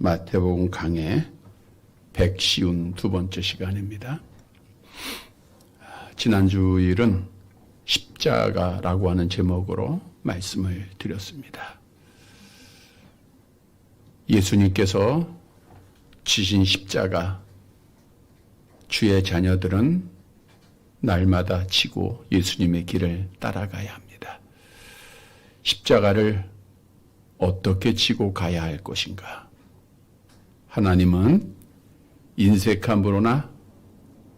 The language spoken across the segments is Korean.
마태복음 강해 152번째 시간입니다. 지난 주일은 십자가라고 하는 제목으로 말씀을 드렸습니다. 예수님께서 지신 십자가, 주의 자녀들은 날마다 지고 예수님의 길을 따라가야 합니다. 십자가를 어떻게 지고 가야 할 것인가? 하나님은 인색함으로나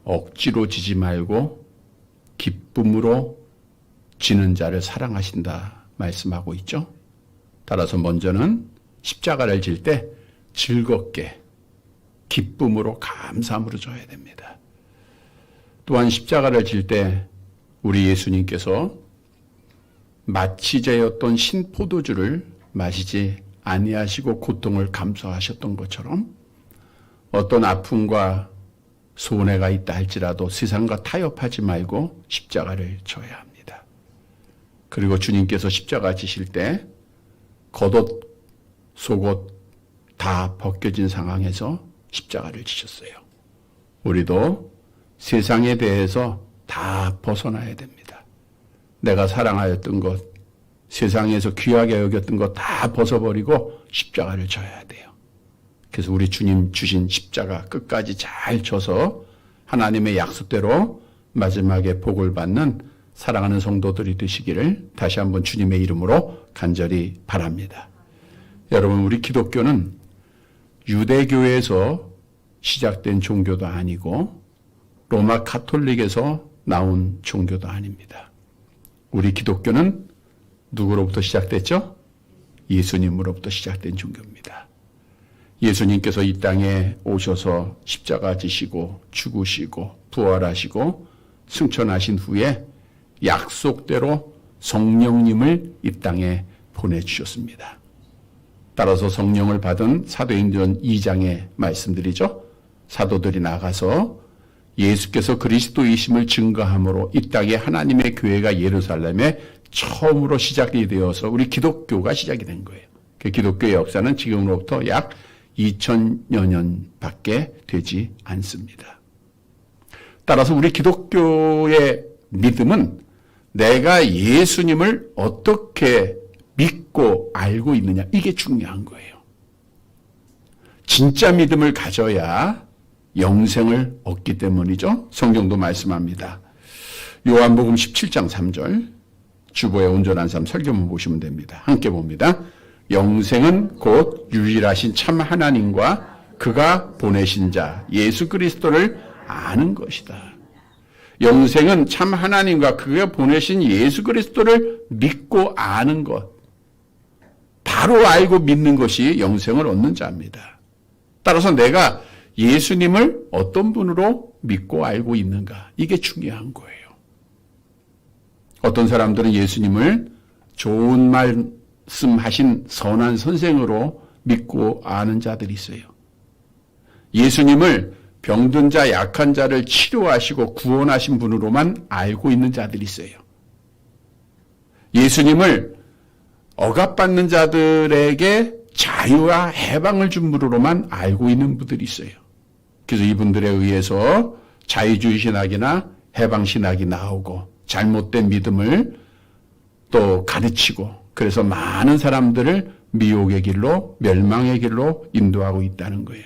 억지로 지지 말고 기쁨으로 지는 자를 사랑하신다 말씀하고 있죠. 따라서 먼저는 십자가를 질 때 즐겁게 기쁨으로 감사함으로 져야 됩니다. 또한 십자가를 질 때 우리 예수님께서 마취제였던 신포도주를 마시지 아니하시고 고통을 감수하셨던 것처럼 어떤 아픔과 손해가 있다 할지라도 세상과 타협하지 말고 십자가를 져야 합니다. 그리고 주님께서 십자가 지실 때 겉옷, 속옷 다 벗겨진 상황에서 십자가를 지셨어요. 우리도 세상에 대해서 다 벗어나야 됩니다. 내가 사랑하였던 것, 세상에서 귀하게 여겼던 것 다 벗어버리고 십자가를 져야 돼요. 그래서 우리 주님 주신 십자가 끝까지 잘 져서 하나님의 약속대로 마지막에 복을 받는 사랑하는 성도들이 되시기를 다시 한번 주님의 이름으로 간절히 바랍니다. 여러분, 우리 기독교는 유대교에서 시작된 종교도 아니고 로마 가톨릭에서 나온 종교도 아닙니다. 우리 기독교는 누구로부터 시작됐죠? 예수님으로부터 시작된 종교입니다. 예수님께서 이 땅에 오셔서 십자가 지시고 죽으시고 부활하시고 승천하신 후에 약속대로 성령님을 이 땅에 보내주셨습니다. 따라서 성령을 받은 사도행전 2장의 말씀들이죠. 사도들이 나가서 예수께서 그리스도이심을 증거함으로 이 땅에 하나님의 교회가 예루살렘에 처음으로 시작이 되어서 우리 기독교가 시작이 된 거예요. 그 기독교의 역사는 지금으로부터 약 2000여 년밖에 되지 않습니다. 따라서 우리 기독교의 믿음은 내가 예수님을 어떻게 믿고 알고 있느냐, 이게 중요한 거예요. 진짜 믿음을 가져야 영생을 얻기 때문이죠. 성경도 말씀합니다. 요한복음 17장 3절, 주보의 온전한 삶 설교문 보시면 됩니다. 함께 봅니다. 영생은 곧 유일하신 참 하나님과 그가 보내신 자 예수 그리스도를 아는 것이다. 영생은 참 하나님과 그가 보내신 예수 그리스도를 믿고 아는 것, 바로 알고 믿는 것이 영생을 얻는 자입니다. 따라서 내가 예수님을 어떤 분으로 믿고 알고 있는가, 이게 중요한 거예요. 어떤 사람들은 예수님을 좋은 말씀하신 선한 선생으로 믿고 아는 자들이 있어요. 예수님을 병든 자, 약한 자를 치료하시고 구원하신 분으로만 알고 있는 자들이 있어요. 예수님을 억압받는 자들에게 자유와 해방을 준 분으로만 알고 있는 분들이 있어요. 그래서 이분들에 의해서 자유주의 신학이나 해방 신학이 나오고 잘못된 믿음을 또 가르치고, 그래서 많은 사람들을 미혹의 길로, 멸망의 길로 인도하고 있다는 거예요.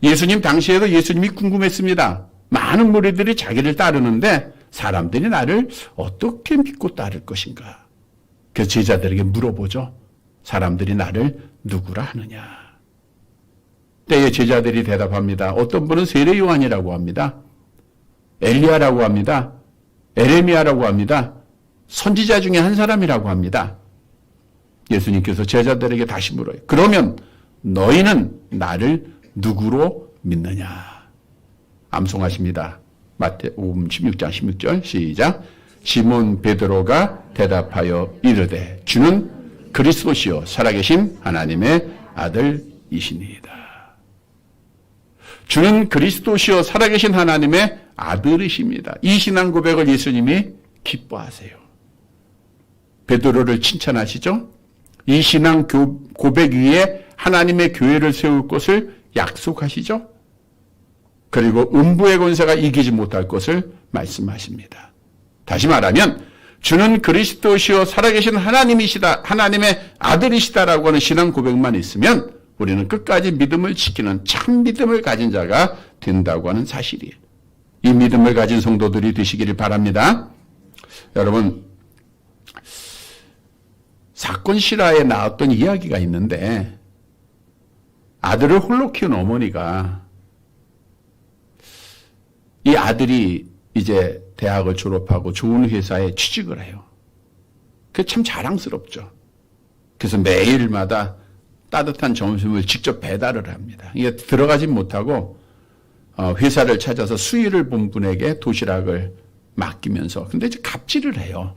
예수님 당시에도 예수님이 궁금했습니다. 많은 무리들이 자기를 따르는데 사람들이 나를 어떻게 믿고 따를 것인가. 그래서 제자들에게 물어보죠. 사람들이 나를 누구라 하느냐. 때에 제자들이 대답합니다. 어떤 분은 세례 요한이라고 합니다. 엘리야라고 합니다. 에레미야라고 합니다. 선지자 중에 한 사람이라고 합니다. 예수님께서 제자들에게 다시 물어요. 그러면 너희는 나를 누구로 믿느냐? 암송하십니다. 마태복음 16장 16절 시작. 시몬 베드로가 대답하여 이르되 주는 그리스도시요 살아계신 하나님의 아들이시니이다. 주는 그리스도시요 살아계신 하나님의 아들이십니다. 이 신앙 고백을 예수님이 기뻐하세요. 베드로를 칭찬하시죠? 이 신앙 고백 위에 하나님의 교회를 세울 것을 약속하시죠. 그리고 음부의 권세가 이기지 못할 것을 말씀하십니다. 다시 말하면 주는 그리스도시요 살아계신 하나님이시다, 하나님의 아들이시다라고 하는 신앙 고백만 있으면 우리는 끝까지 믿음을 지키는 참 믿음을 가진 자가 된다고 하는 사실이에요. 이 믿음을 가진 성도들이 되시기를 바랍니다. 여러분, 사건 실화에 나왔던 이야기가 있는데 아들을 홀로 키운 어머니가 이 아들이 이제 대학을 졸업하고 좋은 회사에 취직을 해요. 그게 참 자랑스럽죠. 그래서 매일마다 따뜻한 점심을 직접 배달을 합니다. 이게 들어가진 못하고 회사를 찾아서 수의를 본 분에게 도시락을 맡기면서 근데 이제 갑질을 해요.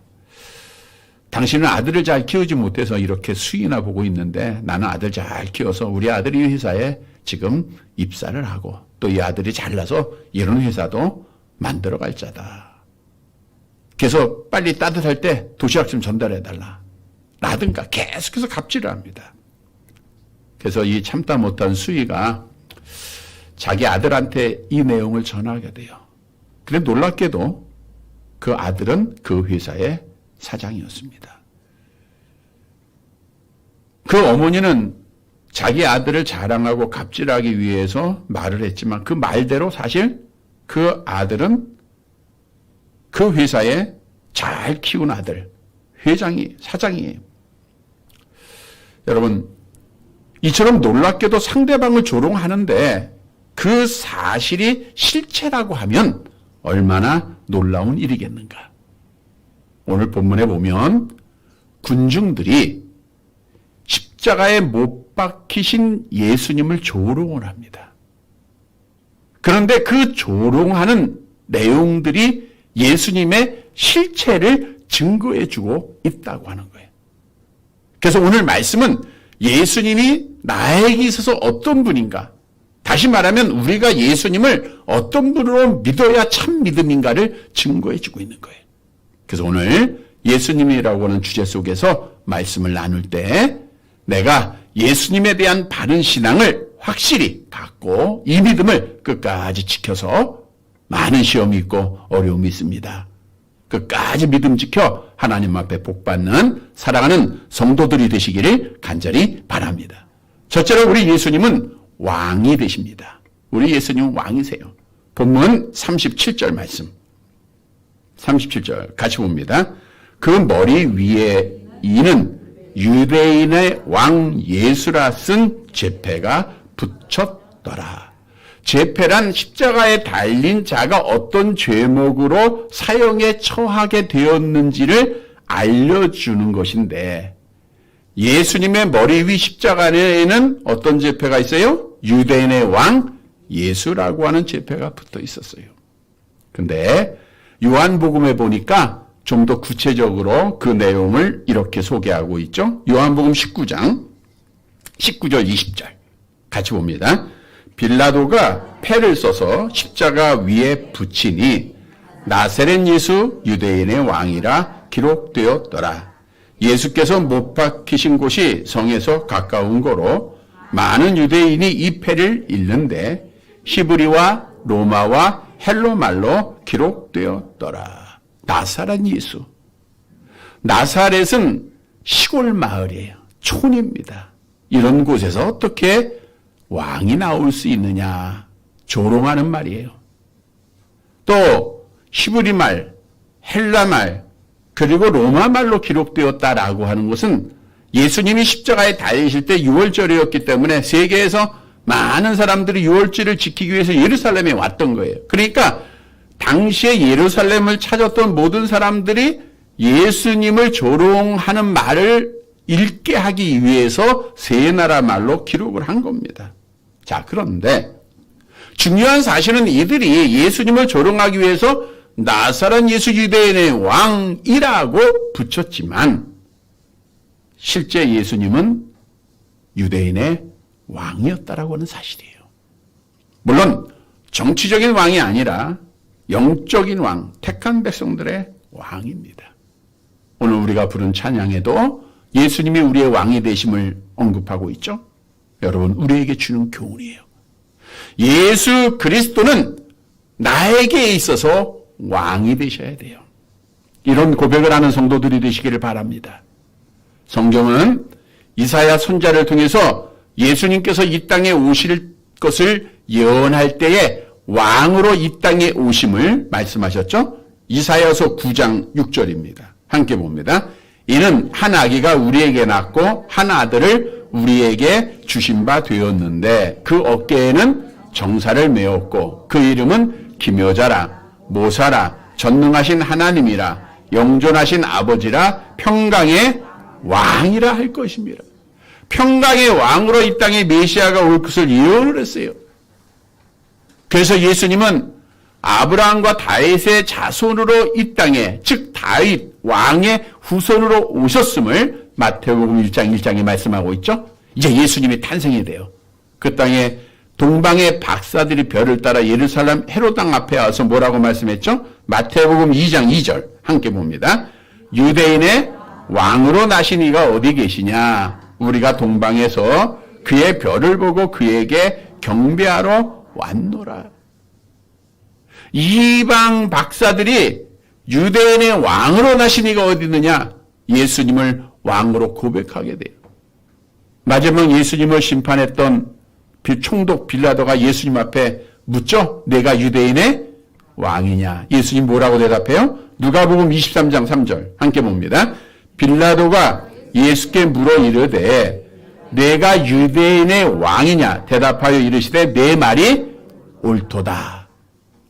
당신은 아들을 잘 키우지 못해서 이렇게 수의나 보고 있는데 나는 아들 잘 키워서 우리 아들이 회사에 지금 입사를 하고 또 이 아들이 잘나서 이런 회사도 만들어갈 자다. 그래서 빨리 따뜻할 때 도시락 좀 전달해달라. 라든가 계속해서 갑질을 합니다. 그래서 이 참다 못한 수의가 자기 아들한테 이 내용을 전하게 돼요. 그런데 놀랍게도 그 아들은 그 회사의 사장이었습니다. 그 어머니는 자기 아들을 자랑하고 갑질하기 위해서 말을 했지만 그 말대로 사실 그 아들은 그 회사에 잘 키운 아들, 사장이에요. 여러분, 이처럼 놀랍게도 상대방을 조롱하는데 그 사실이 실체라고 하면 얼마나 놀라운 일이겠는가. 오늘 본문에 보면 군중들이 십자가에 못 박히신 예수님을 조롱을 합니다. 그런데 그 조롱하는 내용들이 예수님의 실체를 증거해주고 있다고 하는 거예요. 그래서 오늘 말씀은 예수님이 나에게 있어서 어떤 분인가, 다시 말하면 우리가 예수님을 어떤 분으로 믿어야 참 믿음인가를 증거해주고 있는 거예요. 그래서 오늘 예수님이라고 하는 주제 속에서 말씀을 나눌 때 내가 예수님에 대한 바른 신앙을 확실히 갖고 이 믿음을 끝까지 지켜서 많은 시험이 있고 어려움이 있습니다. 끝까지 믿음 지켜 하나님 앞에 복받는 사랑하는 성도들이 되시기를 간절히 바랍니다. 첫째로 우리 예수님은 왕이 되십니다. 우리 예수님은 왕이세요. 본문 37절 말씀. 37절 같이 봅니다. 그 머리 위에 이는 유대인의 왕 예수라 쓴 제패가 붙였더라. 제패란 십자가에 달린 자가 어떤 죄목으로 사형에 처하게 되었는지를 알려주는 것인데 예수님의 머리 위 십자가에는 어떤 제패가 있어요? 유대인의 왕 예수라고 하는 제패가 붙어 있었어요. 근데 요한복음에 보니까 좀 더 구체적으로 그 내용을 이렇게 소개하고 있죠. 요한복음 19장 19절 20절 같이 봅니다. 빌라도가 패를 써서 십자가 위에 붙이니 나사렛 예수 유대인의 왕이라 기록되었더라. 예수께서 못 박히신 곳이 성에서 가까운 거로 많은 유대인이 이 패를 읽는데 히브리와 로마와 헬로말로 기록되었더라. 나사렛 예수. 나사렛은 시골 마을이에요. 촌입니다. 이런 곳에서 어떻게 왕이 나올 수 있느냐 조롱하는 말이에요. 또 히브리 말, 헬라 말, 그리고 로마 말로 기록되었다라고 하는 것은 예수님이 십자가에 달리실 때 6월절이었기 때문에 세계에서 많은 사람들이 6월절을 지키기 위해서 예루살렘에 왔던 거예요. 그러니까 당시에 예루살렘을 찾았던 모든 사람들이 예수님을 조롱하는 말을 읽게 하기 위해서 세 나라 말로 기록을 한 겁니다. 자, 그런데 중요한 사실은 이들이 예수님을 조롱하기 위해서 나사렛 예수 유대인의 왕이라고 붙였지만 실제 예수님은 유대인의 왕이었다라고 하는 사실이에요. 물론 정치적인 왕이 아니라 영적인 왕, 택한 백성들의 왕입니다. 오늘 우리가 부른 찬양에도 예수님이 우리의 왕이 되심을 언급하고 있죠. 여러분, 우리에게 주는 교훈이에요. 예수 그리스도는 나에게 있어서 왕이 되셔야 돼요. 이런 고백을 하는 성도들이 되시기를 바랍니다. 성경은 이사야 선지자를 통해서 예수님께서 이 땅에 오실 것을 예언할 때에 왕으로 이 땅에 오심을 말씀하셨죠. 이사야서 9장 6절입니다. 함께 봅니다. 이는 한 아기가 우리에게 낳고 한 아들을 우리에게 주신 바 되었는데 그 어깨에는 정사를 메었고 그 이름은 기묘자라 모사라 전능하신 하나님이라 영존하신 아버지라 평강의 왕이라 할 것입니다. 평강의 왕으로 이 땅에 메시아가 올 것을 예언을 했어요. 그래서 예수님은 아브라함과 다윗의 자손으로 이 땅에, 즉 다윗 왕의 후손으로 오셨음을 마태복음 1장 1장에 말씀하고 있죠. 이제 예수님이 탄생이 돼요. 그 땅에 동방의 박사들이 별을 따라 예루살렘 헤롯 왕 앞에 와서 뭐라고 말씀했죠? 마태복음 2장 2절 함께 봅니다. 유대인의 왕으로 나신 이가 어디 계시냐? 우리가 동방에서 그의 별을 보고 그에게 경배하러 왔노라. 이방 박사들이 유대인의 왕으로 나신 이가 어디 있느냐? 예수님을 왕으로 고백하게 돼요. 마지막 예수님을 심판했던 총독 빌라도가 예수님 앞에 묻죠? 내가 유대인의 왕이냐? 예수님 뭐라고 대답해요? 누가복음 23장 3절 함께 봅니다. 빌라도가 예수께 물어 이르되 내가 유대인의 왕이냐? 대답하여 이르시되 내 말이 옳도다.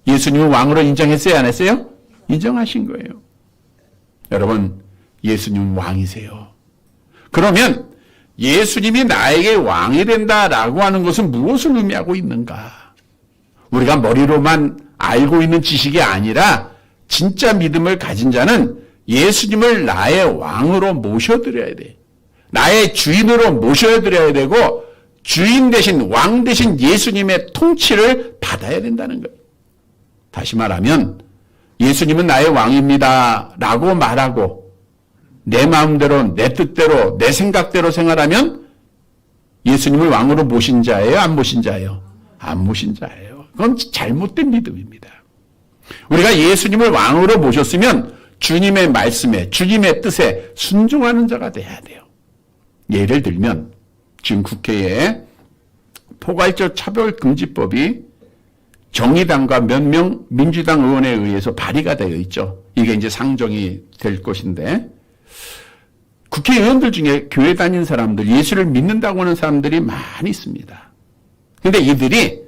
예수님은 왕으로 인정했어요? 안 했어요? 인정하신 거예요. 여러분, 예수님은 왕이세요. 그러면 예수님이 나에게 왕이 된다라고 하는 것은 무엇을 의미하고 있는가? 우리가 머리로만 알고 있는 지식이 아니라 진짜 믿음을 가진 자는 예수님을 나의 왕으로 모셔드려야 돼. 나의 주인으로 모셔드려야 되고 주인 대신 왕 대신 예수님의 통치를 받아야 된다는 거예요. 다시 말하면 예수님은 나의 왕입니다 라고 말하고 내 마음대로 내 뜻대로 내 생각대로 생활하면 예수님을 왕으로 모신 자예요? 안 모신 자예요? 안 모신 자예요. 그건 잘못된 믿음입니다. 우리가 예수님을 왕으로 모셨으면 주님의 말씀에 주님의 뜻에 순종하는 자가 돼야 돼요. 예를 들면 지금 국회에 포괄적 차별금지법이 정의당과 몇 명 민주당 의원에 의해서 발의가 되어 있죠. 이게 이제 상정이 될 것인데 국회의원들 중에 교회 다니는 사람들, 예수를 믿는다고 하는 사람들이 많이 있습니다. 그런데 이들이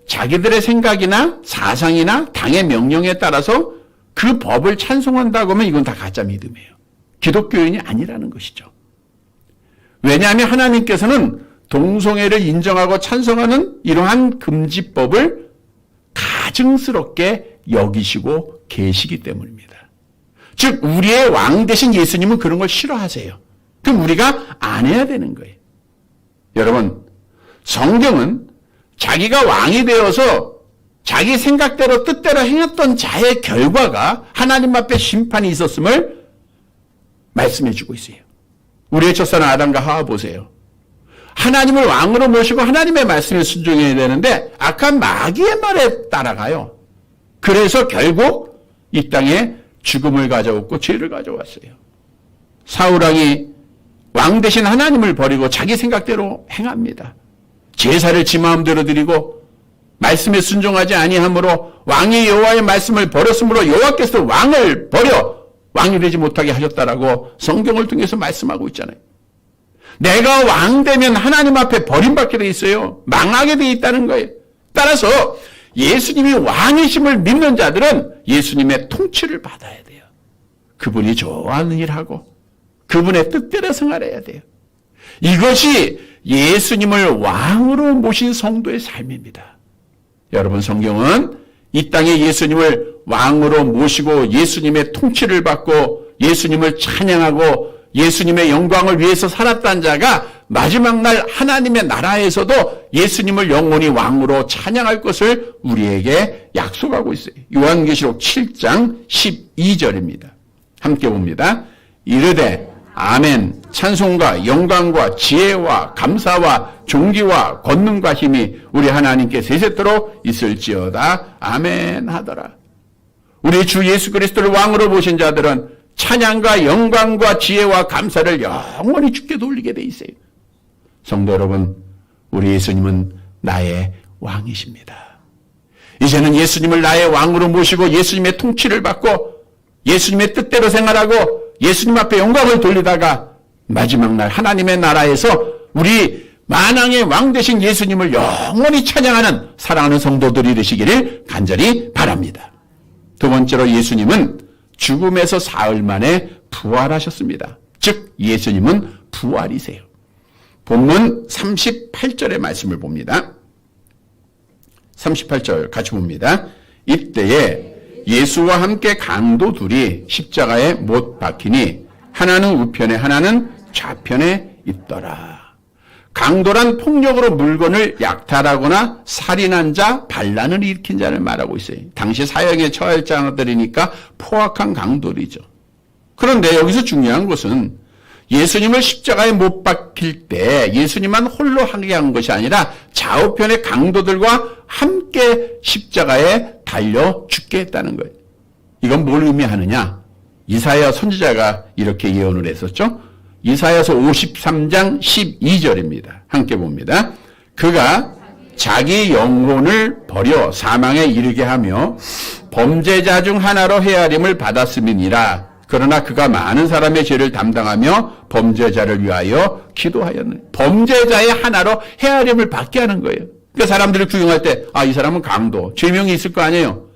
자기들의 생각이나 사상이나 당의 명령에 따라서 그 법을 찬송한다고 하면 이건 다 가짜 믿음이에요. 기독교인이 아니라는 것이죠. 왜냐하면 하나님께서는 동성애를 인정하고 찬성하는 이러한 금지법을 가증스럽게 여기시고 계시기 때문입니다. 즉 우리의 왕 대신 예수님은 그런 걸 싫어하세요. 그럼 우리가 안 해야 되는 거예요. 여러분, 성경은 자기가 왕이 되어서 자기 생각대로 뜻대로 행했던 자의 결과가 하나님 앞에 심판이 있었음을 말씀해 주고 있어요. 우리의 첫사랑 아담과 하와 보세요. 하나님을 왕으로 모시고 하나님의 말씀에 순종해야 되는데 악한 마귀의 말에 따라가요. 그래서 결국 이 땅에 죽음을 가져왔고 죄를 가져왔어요. 사울왕이 왕 대신 하나님을 버리고 자기 생각대로 행합니다. 제사를 지 마음대로 드리고 말씀에 순종하지 아니하므로 왕이 여호와의 말씀을 버렸으므로 여호와께서 왕을 버려 왕이 되지 못하게 하셨다라고 성경을 통해서 말씀하고 있잖아요. 내가 왕 되면 하나님 앞에 버림받게 돼 있어요. 망하게 돼 있다는 거예요. 따라서 예수님이 왕이심을 믿는 자들은 예수님의 통치를 받아야 돼요. 그분이 좋아하는 일하고 그분의 뜻대로 생활해야 돼요. 이것이 예수님을 왕으로 모신 성도의 삶입니다. 여러분, 성경은 이 땅에 예수님을 왕으로 모시고 예수님의 통치를 받고 예수님을 찬양하고 예수님의 영광을 위해서 살았던 자가 마지막 날 하나님의 나라에서도 예수님을 영원히 왕으로 찬양할 것을 우리에게 약속하고 있어요. 요한계시록 7장 12절입니다. 함께 봅니다. 이르되 아멘. 찬송과 영광과 지혜와 감사와 존귀와 권능과 힘이 우리 하나님께 세세토록 있을지어다. 아멘 하더라. 우리 주 예수 그리스도를 왕으로 보신 자들은 찬양과 영광과 지혜와 감사를 영원히 주께 돌리게 돼 있어요. 성도 여러분, 우리 예수님은 나의 왕이십니다. 이제는 예수님을 나의 왕으로 모시고 예수님의 통치를 받고 예수님의 뜻대로 생활하고 예수님 앞에 영광을 돌리다가 마지막 날 하나님의 나라에서 우리 만왕의 왕 되신 예수님을 영원히 찬양하는 사랑하는 성도들이 되시기를 간절히 바랍니다. 두 번째로 예수님은 죽음에서 사흘 만에 부활하셨습니다. 즉 예수님은 부활이세요. 본문 38절의 말씀을 봅니다. 38절 같이 봅니다. 이때에 예수와 함께 강도 둘이 십자가에 못 박히니 하나는 우편에 하나는 좌편에 있더라. 강도란 폭력으로 물건을 약탈하거나 살인한 자, 반란을 일으킨 자를 말하고 있어요. 당시 사형에 처할 자들이니까 포악한 강도들이죠. 그런데 여기서 중요한 것은 예수님을 십자가에 못 박힐 때 예수님만 홀로 하게 한 것이 아니라 좌우편의 강도들과 함께 십자가에 달려 죽게 했다는 거예요. 이건 뭘 의미하느냐? 이사야 선지자가 이렇게 예언을 했었죠. 이사야서 53장 12절입니다. 함께 봅니다. 그가 자기 영혼을 버려 사망에 이르게 하며 범죄자 중 하나로 헤아림을 받았음이니라. 그러나 그가 많은 사람의 죄를 담당하며 범죄자를 위하여 기도하였네. 범죄자의 하나로 헤아림을 받게 하는 거예요. 그러니까 사람들을 구경할 때 이 사람은 강도, 죄명이 있을 거 아니에요.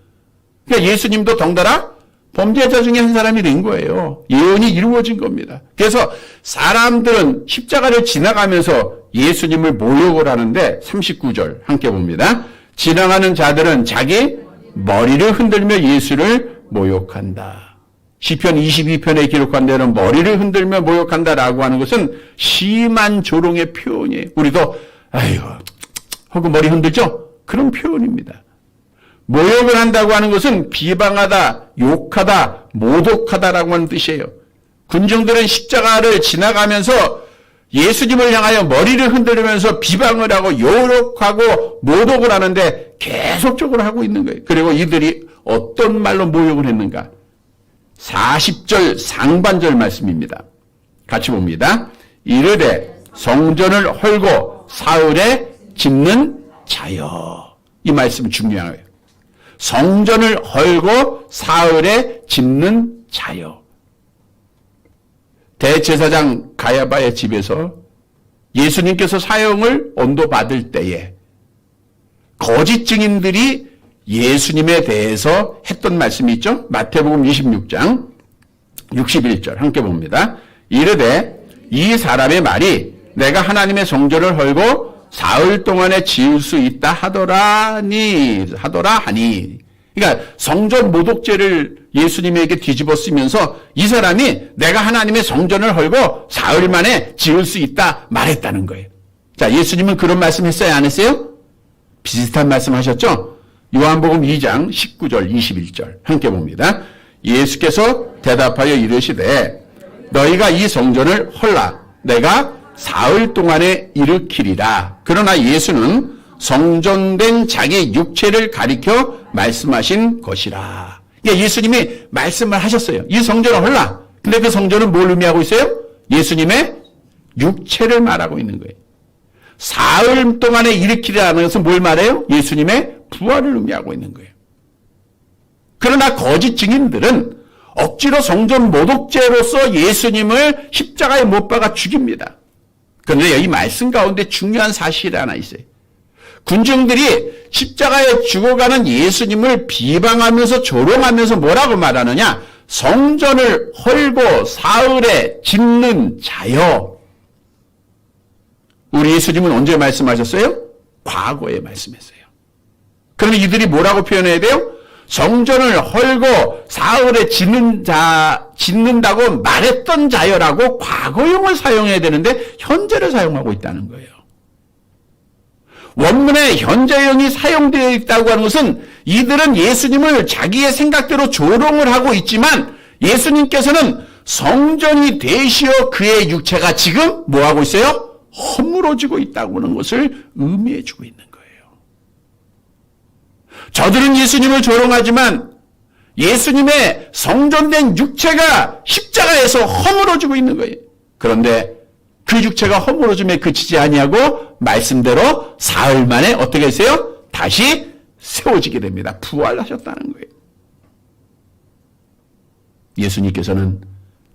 그러니까 예수님도 덩달아 범죄자 중에 한 사람이 된 거예요. 예언이 이루어진 겁니다. 그래서 사람들은 십자가를 지나가면서 예수님을 모욕을 하는데 39절 함께 봅니다. 지나가는 자들은 자기 머리를 흔들며 예수를 모욕한다. 시편 22편에 기록한 대로 머리를 흔들며 모욕한다라고 하는 것은 심한 조롱의 표현이에요. 우리도 아이고 하고 머리 흔들죠? 그런 표현입니다. 모욕을 한다고 하는 것은 비방하다, 욕하다, 모독하다라고 하는 뜻이에요. 군중들은 십자가를 지나가면서 예수님을 향하여 머리를 흔들면서 비방을 하고 욕하고 모독을 하는데 계속적으로 하고 있는 거예요. 그리고 이들이 어떤 말로 모욕을 했는가? 40절 상반절 말씀입니다. 같이 봅니다. 이르되 성전을 헐고 사흘에 짓는 자여. 이 말씀 중요한 거예요. 성전을 헐고 사흘에 짓는 자여. 대제사장 가야바의 집에서 예수님께서 사형을 언도받을 때에 거짓 증인들이 예수님에 대해서 했던 말씀이 있죠. 마태복음 26장 61절 함께 봅니다. 이르되 이 사람의 말이 내가 하나님의 성전을 헐고 사흘 동안에 지을 수 있다 하더라 하니. 그러니까 성전 모독죄를 예수님에게 뒤집어 쓰면서 이 사람이 내가 하나님의 성전을 헐고 사흘 만에 지을 수 있다 말했다는 거예요. 자, 예수님은 그런 말씀 했어요? 안 했어요? 비슷한 말씀 하셨죠? 요한복음 2장 19절 21절 함께 봅니다. 예수께서 대답하여 이르시되 너희가 이 성전을 헐라 내가 사흘 동안에 일으키리라. 그러나 예수는 성전된 자기 육체를 가리켜 말씀하신 것이라. 그러니까 예수님이 말씀을 하셨어요. 이 성전을 헐라. 근데 그 성전은 뭘 의미하고 있어요? 예수님의 육체를 말하고 있는 거예요. 사흘 동안에 일으키리라는 것은 뭘 말해요? 예수님의 부활을 의미하고 있는 거예요. 그러나 거짓 증인들은 억지로 성전 모독죄로서 예수님을 십자가에 못 박아 죽입니다. 그런데 이 말씀 가운데 중요한 사실이 하나 있어요. 군중들이 십자가에 죽어가는 예수님을 비방하면서 조롱하면서 뭐라고 말하느냐? 성전을 헐고 사흘에 짓는 자여. 우리 예수님은 언제 말씀하셨어요? 과거에 말씀했어요. 그러면 이들이 뭐라고 표현해야 돼요? 성전을 헐고 사흘에 짓는다고 말했던 자여라고 과거형을 사용해야 되는데 현재를 사용하고 있다는 거예요. 원문에 현재형이 사용되어 있다고 하는 것은 이들은 예수님을 자기의 생각대로 조롱을 하고 있지만 예수님께서는 성전이 되시어 그의 육체가 지금 뭐하고 있어요? 허물어지고 있다고 하는 것을 의미해 주고 있는 거예요. 저들은 예수님을 조롱하지만 예수님의 성전된 육체가 십자가에서 허물어지고 있는 거예요. 그런데 그 육체가 허물어짐에 그치지 아니하고 말씀대로 사흘 만에 어떻게 했어요? 다시 세워지게 됩니다. 부활하셨다는 거예요. 예수님께서는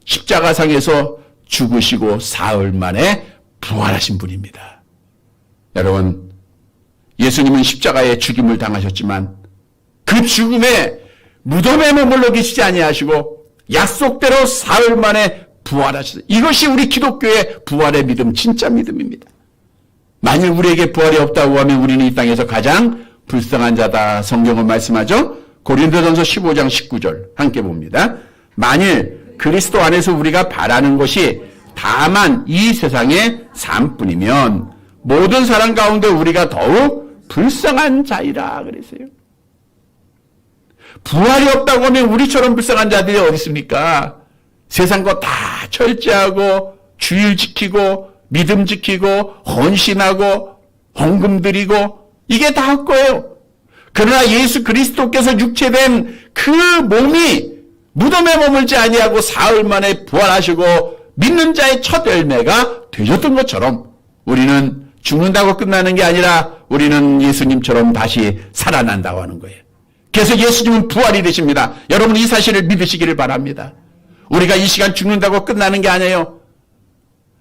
십자가상에서 죽으시고 사흘 만에 부활하신 분입니다. 여러분, 예수님은 십자가에 죽임을 당하셨지만 그 죽음에 무덤에 머물러 계시지 아니하시고 약속대로 사흘 만에 부활하셨어요. 이것이 우리 기독교의 부활의 믿음, 진짜 믿음입니다. 만일 우리에게 부활이 없다고 하면 우리는 이 땅에서 가장 불쌍한 자다. 성경은 말씀하죠. 고린도전서 15장 19절 함께 봅니다. 만일 그리스도 안에서 우리가 바라는 것이 다만 이 세상의 삶뿐이면 모든 사람 가운데 우리가 더욱 불쌍한 자이라 그랬어요. 부활이 없다고 하면 우리처럼 불쌍한 자들이 어디 있습니까? 세상 거 다 철저하고 주일 지키고 믿음 지키고 헌신하고 헌금 드리고 이게 다 할 거예요. 그러나 예수 그리스도께서 육체된 그 몸이 무덤에 머물지 아니하고 사흘 만에 부활하시고 믿는 자의 첫 열매가 되셨던 것처럼 우리는 죽는다고 끝나는 게 아니라 우리는 예수님처럼 다시 살아난다고 하는 거예요. 그래서 예수님은 부활이 되십니다. 여러분 이 사실을 믿으시기를 바랍니다. 우리가 이 시간 죽는다고 끝나는 게 아니에요.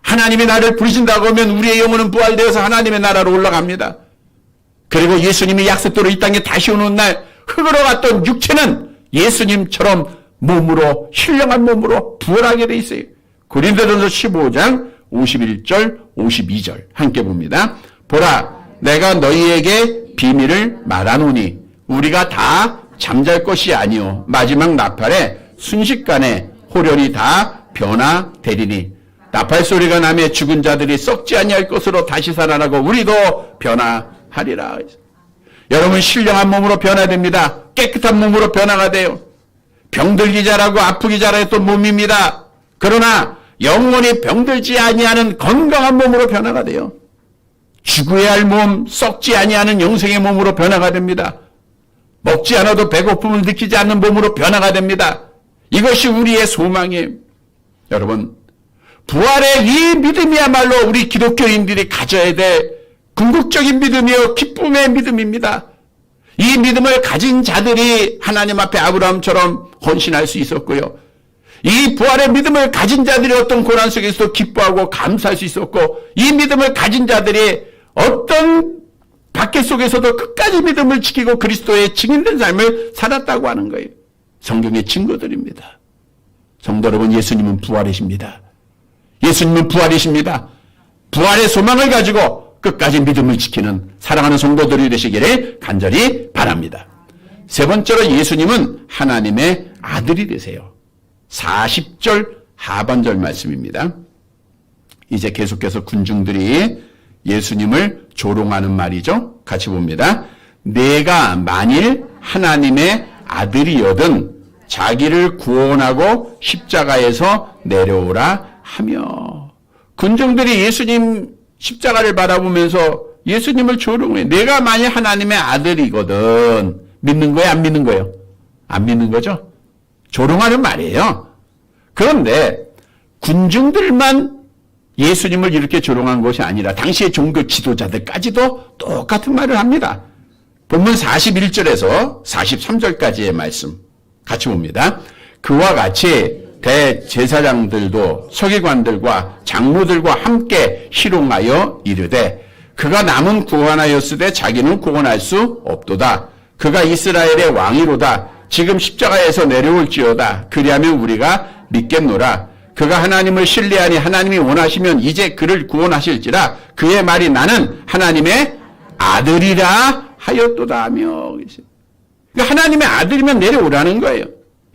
하나님이 나를 부르신다고 하면 우리의 영혼은 부활되어서 하나님의 나라로 올라갑니다. 그리고 예수님이 약속대로 이 땅에 다시 오는 날 흙으로 갔던 육체는 예수님처럼 몸으로 신령한 몸으로 부활하게 돼 있어요. 고린도전서 15장 51절 52절 함께 봅니다. 보라 내가 너희에게 비밀을 말하노니 우리가 다 잠잘 것이 아니요 마지막 나팔에 순식간에 호련히 다 변화되리니 나팔 소리가 나며 죽은 자들이 썩지 아니할 것으로 다시 살아나고 우리도 변화하리라. 여러분 신령한 몸으로 변화됩니다. 깨끗한 몸으로 변화가 돼요. 병들기 잘하고 아프기 잘했던 몸입니다. 그러나 영원히 병들지 아니하는 건강한 몸으로 변화가 돼요. 죽어야 할 몸, 썩지 아니하는 영생의 몸으로 변화가 됩니다. 먹지 않아도 배고픔을 느끼지 않는 몸으로 변화가 됩니다. 이것이 우리의 소망이에요. 여러분, 부활의 이 믿음이야말로 우리 기독교인들이 가져야 될 궁극적인 믿음이요 기쁨의 믿음입니다. 이 믿음을 가진 자들이 하나님 앞에 아브라함처럼 헌신할 수 있었고요. 이 부활의 믿음을 가진 자들이 어떤 고난 속에서도 기뻐하고 감사할 수 있었고 이 믿음을 가진 자들이 어떤 박해 속에서도 끝까지 믿음을 지키고 그리스도의 증인된 삶을 살았다고 하는 거예요. 성경의 증거들입니다. 성도 여러분, 예수님은 부활이십니다. 예수님은 부활이십니다. 부활의 소망을 가지고 끝까지 믿음을 지키는 사랑하는 성도들이 되시기를 간절히 바랍니다. 세 번째로 예수님은 하나님의 아들이 되세요. 40절 하반절 말씀입니다. 이제 계속해서 군중들이 예수님을 조롱하는 말이죠. 같이 봅니다. 내가 만일 하나님의 아들이여든 자기를 구원하고 십자가에서 내려오라 하며 군중들이 예수님 십자가를 바라보면서 예수님을 조롱해. 내가 만일 하나님의 아들이거든 믿는 거예요? 안 믿는 거예요? 안 믿는 거죠? 조롱하는 말이에요. 그런데 군중들만 예수님을 이렇게 조롱한 것이 아니라 당시의 종교 지도자들까지도 똑같은 말을 합니다. 본문 41절에서 43절까지의 말씀 같이 봅니다. 그와 같이 대제사장들도 서기관들과 장로들과 함께 희롱하여 이르되 그가 남은 구원하였으되 자기는 구원할 수 없도다. 그가 이스라엘의 왕이로다. 지금 십자가에서 내려올지어다. 그리하면 우리가 믿겠노라. 그가 하나님을 신뢰하니 하나님이 원하시면 이제 그를 구원하실지라. 그의 말이 나는 하나님의 아들이라 하였도다 하며. 그러니까 하나님의 아들이면 내려오라는 거예요.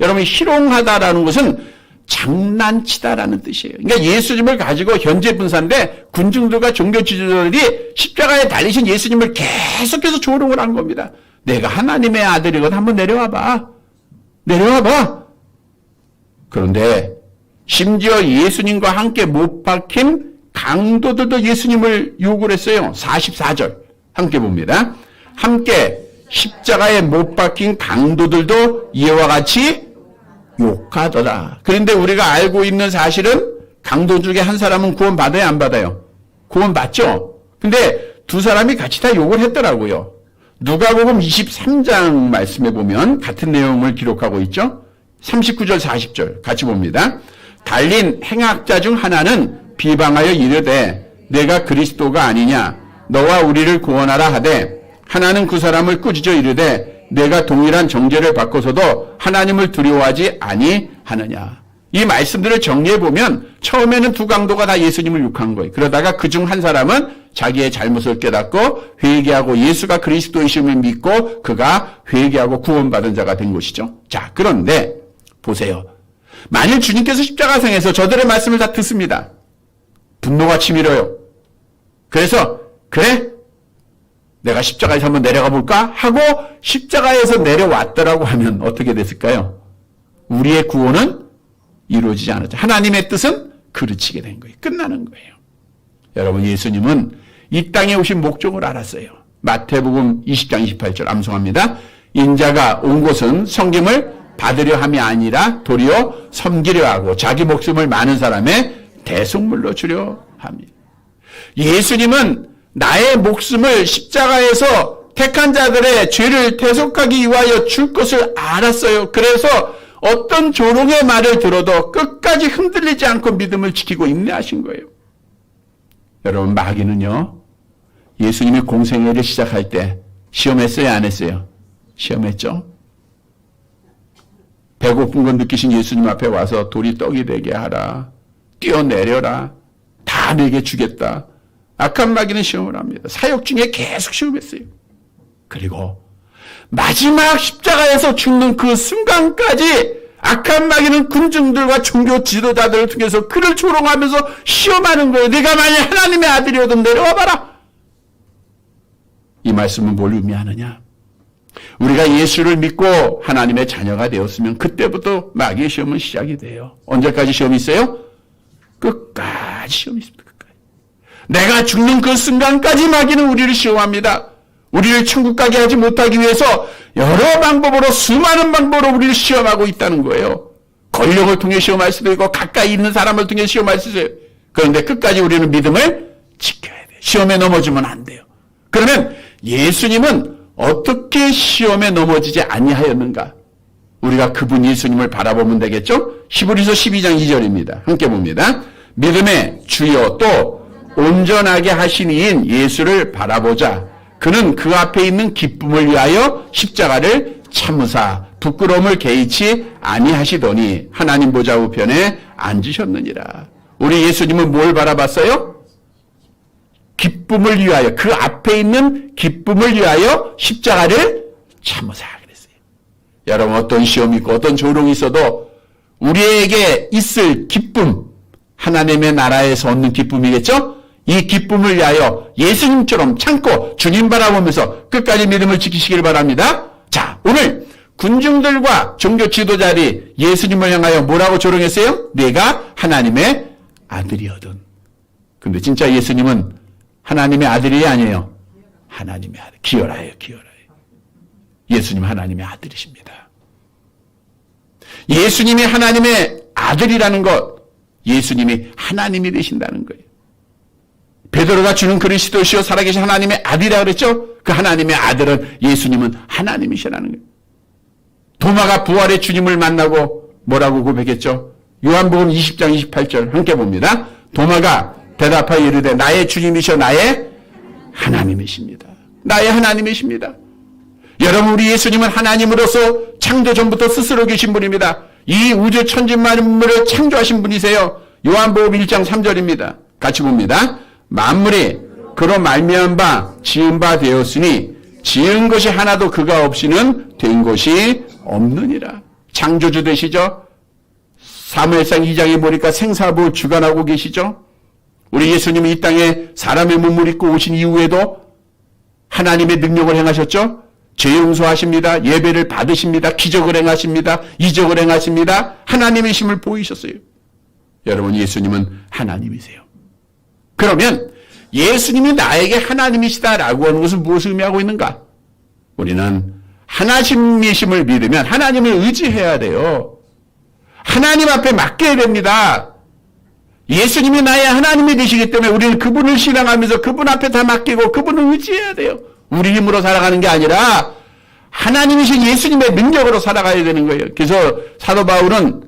여러분, 희롱하다라는 것은 장난치다라는 뜻이에요. 그러니까 예수님을 가지고 현재 분사인데 군중들과 종교 지도자들이 십자가에 달리신 예수님을 계속해서 조롱을 한 겁니다. 내가 하나님의 아들이거든 한번 내려와봐. 내려와봐. 그런데 심지어 예수님과 함께 못 박힌 강도들도 예수님을 욕을 했어요. 44절 함께 봅니다. 함께 십자가에 못 박힌 강도들도 이와 같이 욕하더라. 그런데 우리가 알고 있는 사실은 강도 중에 한 사람은 구원받아야 안 받아요? 구원받죠? 근데 두 사람이 같이 다 욕을 했더라고요. 누가복음 23장 말씀해 보면 같은 내용을 기록하고 있죠. 39절 40절 같이 봅니다. 달린 행악자 중 하나는 비방하여 이르되 내가 그리스도가 아니냐 너와 우리를 구원하라 하되 하나는 그 사람을 꾸짖어 이르되 내가 동일한 정죄를 받고서도 하나님을 두려워하지 아니하느냐. 이 말씀들을 정리해 보면 처음에는 두 강도가 다 예수님을 욕한 거예요. 그러다가 그중 한 사람은 자기의 잘못을 깨닫고 회개하고 예수가 그리스도이심을 믿고 그가 회개하고 구원받은 자가 된 것이죠. 자, 그런데 보세요. 만일 주님께서 십자가상에서 저들의 말씀을 다 듣습니다. 분노가 치밀어요. 그래서 그래? 내가 십자가에서 한번 내려가 볼까? 하고 십자가에서 내려왔더라고 하면 어떻게 됐을까요? 우리의 구원은 이루어지지 않았죠. 하나님의 뜻은 그르치게 된 거예요. 끝나는 거예요. 여러분, 예수님은 이 땅에 오신 목적을 알았어요. 마태복음 20장 28절 암송합니다. 인자가 온 곳은 섬김을 받으려 함이 아니라 도리어 섬기려 하고 자기 목숨을 많은 사람의 대속물로 주려 합니다. 예수님은 나의 목숨을 십자가에서 택한 자들의 죄를 대속하기 위하여 줄 것을 알았어요. 그래서 어떤 조롱의 말을 들어도 끝까지 흔들리지 않고 믿음을 지키고 인내하신 거예요. 여러분, 마귀는요, 예수님이 공생애를 시작할 때 시험했어요, 안 했어요? 시험했죠? 배고픈 건 느끼신 예수님 앞에 와서 돌이 떡이 되게 하라. 뛰어내려라. 다 내게 주겠다. 악한 마귀는 시험을 합니다. 사역 중에 계속 시험했어요. 그리고 마지막 십자가에서 죽는 그 순간까지 악한 마귀는 군중들과 종교 지도자들을 통해서 그를 조롱하면서 시험하는 거예요. 네가 만약 하나님의 아들이어도 내려와 봐라. 이 말씀은 뭘 의미하느냐? 우리가 예수를 믿고 하나님의 자녀가 되었으면 그때부터 마귀의 시험은 시작이 돼요. 언제까지 시험이 있어요? 끝까지 시험이 있습니다. 끝까지. 내가 죽는 그 순간까지 마귀는 우리를 시험합니다. 우리를 천국 가게 하지 못하기 위해서 여러 방법으로 수많은 방법으로 우리를 시험하고 있다는 거예요. 권력을 통해 시험할 수도 있고 가까이 있는 사람을 통해 시험할 수도 있어요. 그런데 끝까지 우리는 믿음을 지켜야 돼요. 시험에 넘어지면 안 돼요. 그러면 예수님은 어떻게 시험에 넘어지지 아니하였는가? 우리가 그분 예수님을 바라보면 되겠죠? 히브리서 12장 2절입니다. 함께 봅니다. 믿음의 주여 또 온전하게 하신 이인 예수를 바라보자. 그는 그 앞에 있는 기쁨을 위하여 십자가를 참으사 부끄러움을 개의치 아니하시더니 하나님 보좌 우편에 앉으셨느니라. 우리 예수님은 뭘 바라봤어요? 기쁨을 위하여, 그 앞에 있는 기쁨을 위하여 십자가를 참으사 그랬어요. 여러분, 어떤 시험이 있고 어떤 조롱이 있어도 우리에게 있을 기쁨, 하나님의 나라에서 얻는 기쁨이겠죠? 이 기쁨을 위하여 예수님처럼 참고 주님 바라보면서 끝까지 믿음을 지키시길 바랍니다. 자, 오늘 군중들과 종교 지도자들이 예수님을 향하여 뭐라고 조롱했어요? 내가 하나님의 아들이거든. 근데 진짜 예수님은 하나님의 아들이 아니에요. 하나님의 아들. 기어라예요, 기어라예요. 예수님 하나님의 아들이십니다. 예수님이 하나님의 아들이라는 것, 예수님이 하나님이 되신다는 거예요. 베드로가 주는 그리스도시요 살아계신 하나님의 아들이라고 그랬죠? 그 하나님의 아들은 예수님은 하나님이시라는 거예요. 도마가 부활의 주님을 만나고 뭐라고 고백했죠? 요한복음 20장 28절 함께 봅니다. 도마가 대답하여 이르되 나의 주님이셔 나의 하나님이십니다. 나의 하나님이십니다. 여러분, 우리 예수님은 하나님으로서 창조 전부터 스스로 계신 분입니다. 이 우주 천지 만물을 창조하신 분이세요. 요한복음 1장 3절입니다. 같이 봅니다. 만물이 그로 말미암은 바 지은 바 되었으니 지은 것이 하나도 그가 없이는 된 것이 없느니라. 창조주 되시죠? 사무엘상 2장에 보니까 생사부 주관하고 계시죠? 우리 예수님이 이 땅에 사람의 몸을 입고 오신 이후에도 하나님의 능력을 행하셨죠? 죄 용서하십니다. 예배를 받으십니다. 기적을 행하십니다. 이적을 행하십니다. 하나님의 힘을 보이셨어요. 여러분, 예수님은 하나님이세요. 그러면 예수님이 나에게 하나님이시다라고 하는 것은 무엇을 의미하고 있는가? 우리는 하나님이심을 믿으면 하나님을 의지해야 돼요. 하나님 앞에 맡겨야 됩니다. 예수님이 나의 하나님이 되시기 때문에 우리는 그분을 신앙하면서 그분 앞에 다 맡기고 그분을 의지해야 돼요. 우리 힘으로 살아가는 게 아니라 하나님이신 예수님의 능력으로 살아가야 되는 거예요. 그래서 사도 바울은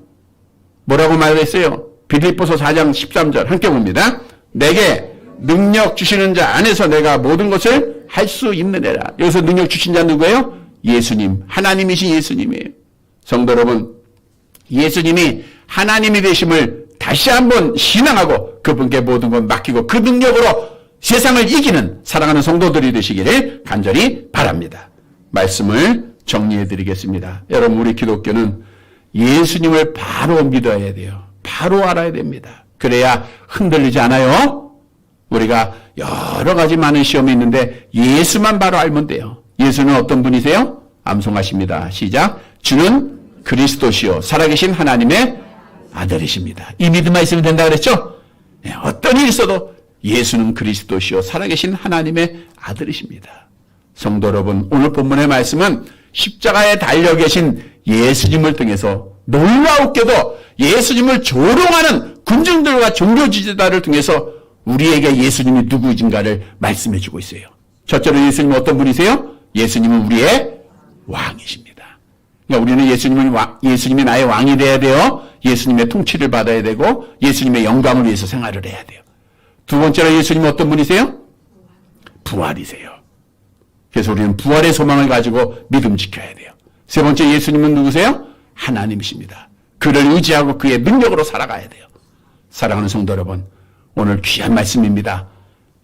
뭐라고 말했어요? 빌립보서 4장 13절 함께 봅니다. 내게 능력 주시는 자 안에서 내가 모든 것을 할 수 있느니라. 여기서 능력 주신 자 누구예요? 예수님, 하나님이신 예수님이에요. 성도 여러분, 예수님이 하나님이 되심을 다시 한번 신앙하고 그분께 모든 것 맡기고 그 능력으로 세상을 이기는 사랑하는 성도들이 되시기를 간절히 바랍니다. 말씀을 정리해 드리겠습니다. 여러분, 우리 기독교는 예수님을 바로 믿어야 돼요. 바로 알아야 됩니다. 그래야 흔들리지 않아요. 우리가 여러 가지 많은 시험이 있는데 예수만 바로 알면 돼요. 예수는 어떤 분이세요? 암송하십니다. 시작. 주는 그리스도시요 살아계신 하나님의 아들이십니다. 이 믿음만 있으면 된다 그랬죠? 네, 어떤 일이 있어도 예수는 그리스도시요 살아계신 하나님의 아들이십니다. 성도 여러분, 오늘 본문의 말씀은 십자가에 달려 계신 예수님을 통해서 놀라웠게도 예수님을 조롱하는 군중들과 종교 지도자를 통해서 우리에게 예수님이 누구인가를 말씀해 주고 있어요. 첫째로 예수님은 어떤 분이세요? 예수님은 우리의 왕이십니다. 그러니까 우리는 예수님이 나의 왕이 돼야 돼요. 예수님의 통치를 받아야 되고 예수님의 영광을 위해서 생활을 해야 돼요. 두 번째로 예수님은 어떤 분이세요? 부활이세요. 그래서 우리는 부활의 소망을 가지고 믿음 지켜야 돼요. 세 번째, 예수님은 누구세요? 하나님이십니다. 그를 의지하고 그의 능력으로 살아가야 돼요. 사랑하는 성도 여러분, 오늘 귀한 말씀입니다.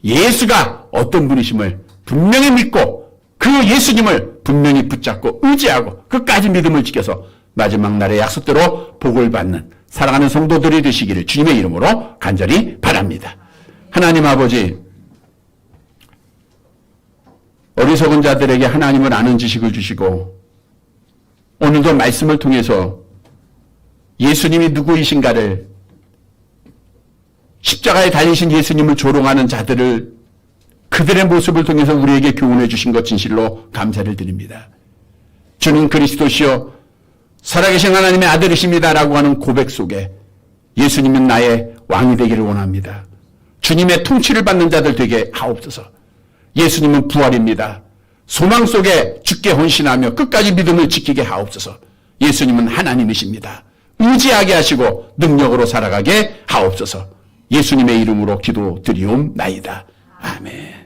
예수가 어떤 분이심을 분명히 믿고 그 예수님을 분명히 붙잡고 의지하고 끝까지 믿음을 지켜서 마지막 날의 약속대로 복을 받는 사랑하는 성도들이 되시기를 주님의 이름으로 간절히 바랍니다. 하나님 아버지, 어리석은 자들에게 하나님을 아는 지식을 주시고 오늘도 말씀을 통해서 예수님이 누구이신가를, 십자가에 달리신 예수님을 조롱하는 자들을, 그들의 모습을 통해서 우리에게 교훈해 주신 것 진실로 감사를 드립니다. 주는 그리스도시요 살아계신 하나님의 아들이십니다라고 하는 고백 속에 예수님은 나의 왕이 되기를 원합니다. 주님의 통치를 받는 자들 되게 하옵소서. 예수님은 부활입니다. 소망 속에 주께 헌신하며 끝까지 믿음을 지키게 하옵소서. 예수님은 하나님이십니다. 의지하게 하시고 능력으로 살아가게 하옵소서. 예수님의 이름으로 기도드리옵나이다. 아멘.